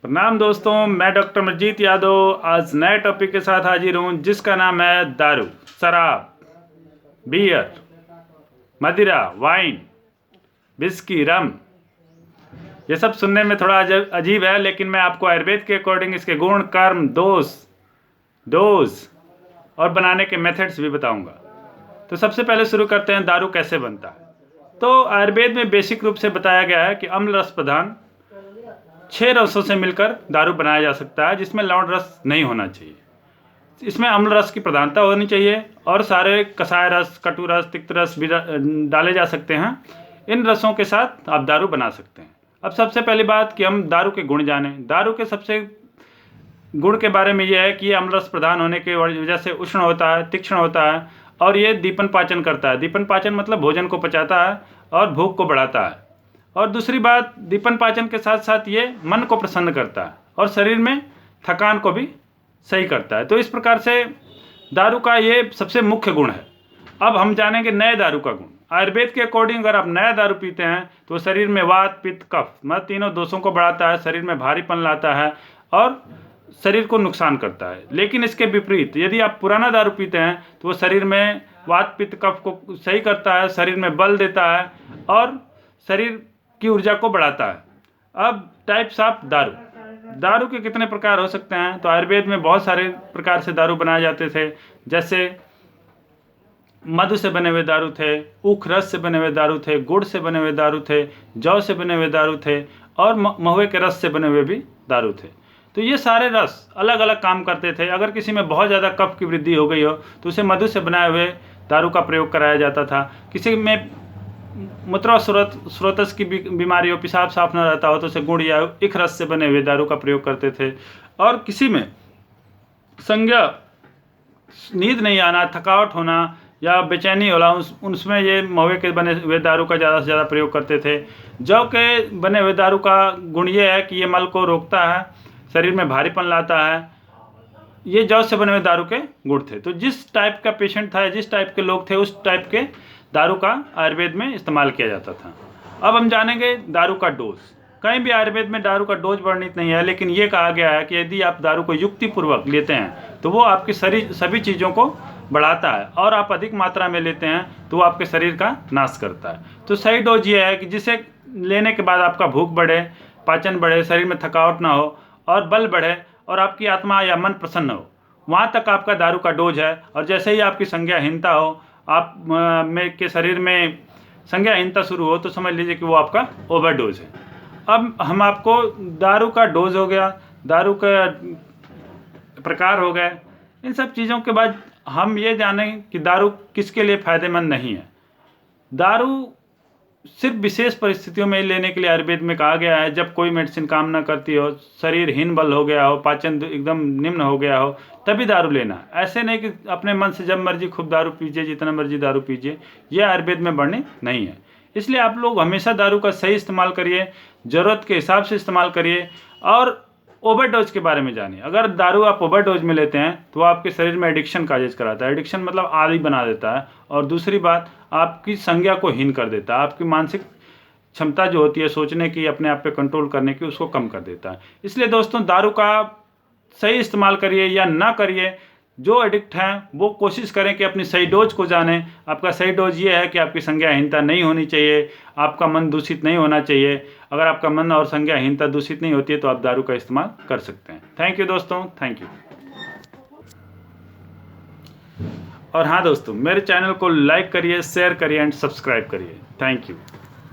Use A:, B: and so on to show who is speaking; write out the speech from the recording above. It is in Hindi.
A: प्रणाम दोस्तों, मैं डॉक्टर मजीत यादव आज नए टॉपिक के साथ हाजिर हूँ जिसका नाम है दारू, शराब, बियर, मदिरा, वाइन, विस्की, रम। ये सब सुनने में थोड़ा अजीब है, लेकिन मैं आपको आयुर्वेद के अकॉर्डिंग इसके गुण, कर्म, दोष, डोज और बनाने के मेथड्स भी बताऊंगा। तो सबसे पहले शुरू करते हैं दारू कैसे बनता है। तो आयुर्वेद में बेसिक रूप से बताया गया है कि अम्ल रस प्रधान 6 रसों से मिलकर दारू बनाया जा सकता है, जिसमें लवण रस नहीं होना चाहिए। इसमें अम्ल रस की प्रधानता होनी चाहिए और सारे कसाय रस, कटु रस, तिक्त रस भी डाले जा सकते हैं। इन रसों के साथ आप दारू बना सकते हैं। अब सबसे पहली बात कि हम दारू के गुण जानें। दारू के सबसे गुण के बारे में यह है कि ये अम्ल रस प्रधान होने की वजह से उष्ण होता है, तीक्ष्ण होता है और ये दीपन पाचन करता है। दीपन पाचन मतलब भोजन को पचाता है और भूख को बढ़ाता है। और दूसरी बात, दीपन पाचन के साथ साथ ये मन को प्रसन्न करता है और शरीर में थकान को भी सही करता है। तो इस प्रकार से दारू का ये सबसे मुख्य गुण है। अब हम जानेंगे नए दारू का गुण। आयुर्वेद के अकॉर्डिंग अगर आप नया दारू पीते हैं तो शरीर में वात, पित्त, कफ मतलब तीनों दोषों को बढ़ाता है, शरीर में भारीपन लाता है और शरीर को नुकसान करता है। लेकिन इसके विपरीत यदि आप पुराना दारू पीते हैं तो वो शरीर में वात, पित्त, कफ को सही करता है, शरीर में बल देता है और शरीर की ऊर्जा को बढ़ाता है। अब टाइप्स ऑफ दारू। दारू के कितने प्रकार हो सकते हैं? तो आयुर्वेद में बहुत सारे प्रकार से दारू बनाए जाते थे। जैसे मधु से बने हुए दारू थे, ऊख रस से बने हुए दारू थे, गुड़ से बने हुए दारू थे, जौ से बने हुए दारू थे और महुए के रस से बने हुए भी दारू थे। तो ये सारे रस अलग अलग काम करते थे। अगर किसी में बहुत ज़्यादा कफ की वृद्धि हो गई हो तो उसे मधु से बनाए हुए दारू का प्रयोग कराया जाता था। किसी में मूत्र स्रोतस की बीमारी हो, पेशाब साफ न रहता हो तो उसे गुड़ या इख रस से बने हुए दारू का प्रयोग करते थे। और किसी में संज्ञा, नींद नहीं आना, थकावट होना या बेचैनी होना, उसमें ये महुए के बने हुए दारू का ज़्यादा से ज़्यादा प्रयोग करते थे। जौ के बने हुए दारू का गुण ये है कि ये मल को रोकता है, शरीर में भारीपन लाता है। ये जौ से बने हुए दारू के गुण थे। तो जिस टाइप का पेशेंट था, जिस टाइप के लोग थे, उस टाइप के दारू का आयुर्वेद में इस्तेमाल किया जाता था। अब हम जानेंगे दारू का डोज। कहीं भी आयुर्वेद में दारू का डोज वर्णित नहीं है, लेकिन ये कहा गया है कि यदि आप दारू को युक्तिपूर्वक लेते हैं तो वो आपके शरीर सभी चीज़ों को बढ़ाता है और आप अधिक मात्रा में लेते हैं तो वो आपके शरीर का नाश करता है। तो सही डोज ये है कि जिसे लेने के बाद आपका भूख बढ़े, पाचन बढ़े, शरीर में थकावट ना हो और बल बढ़े और आपकी आत्मा या मन प्रसन्न हो, वहाँ तक आपका दारू का डोज है। और जैसे ही आपकी संज्ञाहीनता हो, आप में के शरीर में संज्ञाहीनता शुरू हो तो समझ लीजिए कि वो आपका ओवरडोज है। अब हम आपको दारू का डोज हो गया, दारू का प्रकार हो गए, इन सब चीज़ों के बाद हम ये जानें कि दारू किसके लिए फ़ायदेमंद नहीं है। दारू सिर्फ विशेष परिस्थितियों में लेने के लिए आयुर्वेद में कहा गया है। जब कोई मेडिसिन काम ना करती हो, शरीर हीन बल हो गया हो, पाचन एकदम निम्न हो गया हो, तभी दारू लेना। ऐसे नहीं कि अपने मन से जब मर्जी खूब दारू पीजिए, जितना मर्जी दारू पीजिए, यह आयुर्वेद में वर्णित नहीं है। इसलिए आप लोग हमेशा दारू का सही इस्तेमाल करिए, ज़रूरत के हिसाब से इस्तेमाल करिए और ओवरडोज के बारे में जानिए। अगर दारू आप ओवरडोज में लेते हैं तो आपके शरीर में एडिक्शन का कार्य कराता है। एडिक्शन मतलब आदी बना देता है। और दूसरी बात, आपकी संज्ञा को हीन कर देता है। आपकी मानसिक क्षमता जो होती है सोचने की, अपने आप पे कंट्रोल करने की, उसको कम कर देता है। इसलिए दोस्तों, दारू का सही इस्तेमाल करिए या ना करिए। जो एडिक्ट हैं वो कोशिश करें कि अपनी सही डोज को जानें। आपका सही डोज ये है कि आपकी संज्ञाहीनता नहीं होनी चाहिए, आपका मन दूषित नहीं होना चाहिए। अगर आपका मन और संज्ञाहीनता दूषित नहीं होती है तो आप दारू का इस्तेमाल कर सकते हैं। थैंक यू दोस्तों, थैंक यू। और हाँ दोस्तों, मेरे चैनल को लाइक करिए, शेयर करिए एंड सब्सक्राइब करिए। Thank you.